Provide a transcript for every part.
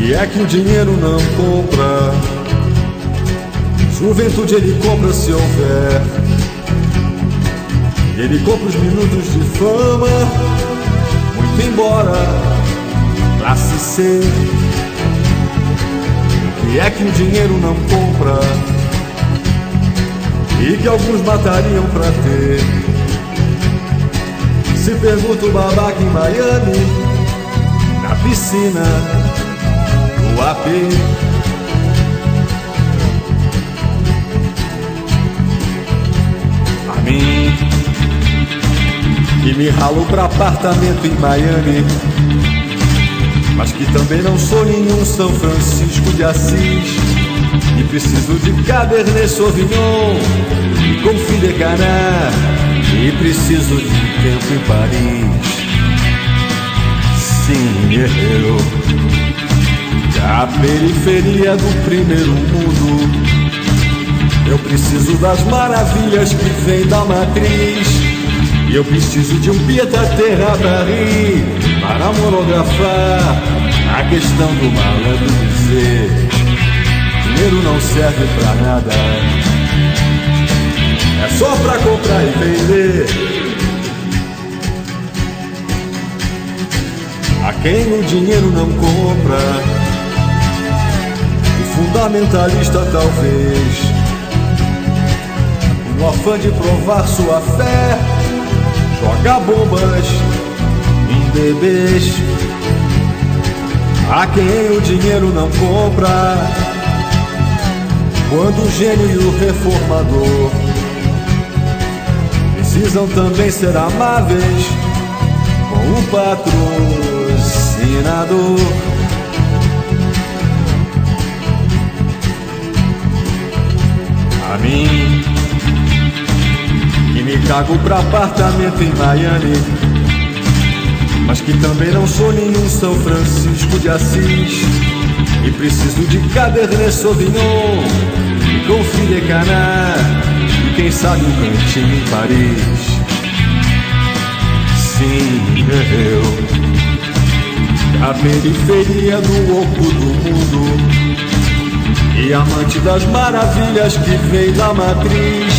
que é que o dinheiro não compra? Juventude ele compra se houver. Ele compra os minutos de fama, muito embora classe C. O que é que o dinheiro não compra e que alguns matariam pra ter? Se pergunta o babaca em Miami, na piscina do AP. A mim, que me ralo pra apartamento em Miami, mas que também não sou nenhum São Francisco de Assis, e preciso de Cabernet Sauvignon e Confit de Canard, e preciso de tempo em Paris. Sim, eu, da periferia do primeiro mundo, eu preciso das maravilhas que vêm da matriz, e eu preciso de um pied-à-terre à Paris para monografar a questão do malandro dizer: dinheiro não serve pra nada, é só pra comprar e vender. A quem o dinheiro não compra, o fundamentalista talvez, no afã de provar sua fé, joga bombas em bebês. A quem o dinheiro não compra, quando o gênio e o reformador precisam também ser amáveis com o patrocinador. A mim, que me cago pra apartamento em Miami, mas que também não sou nenhum São Francisco de Assis, e preciso de Cabernet Sauvignon e Confit de Canard, e quem sabe um cantinho em Paris. Sim, eu, da periferia do oco do mundo, e amante das maravilhas que vem da matriz,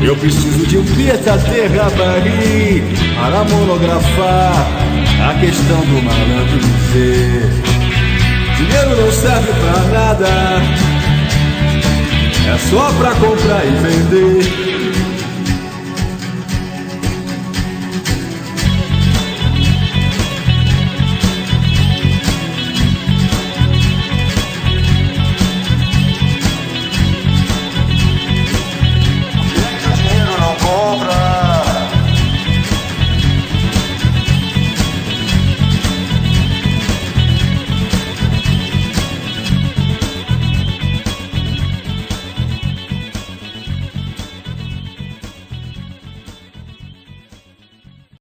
eu preciso de um pied-à-terre à Paris para monografar a questão do malandro dizer: dinheiro não serve pra nada, é só pra comprar e vender.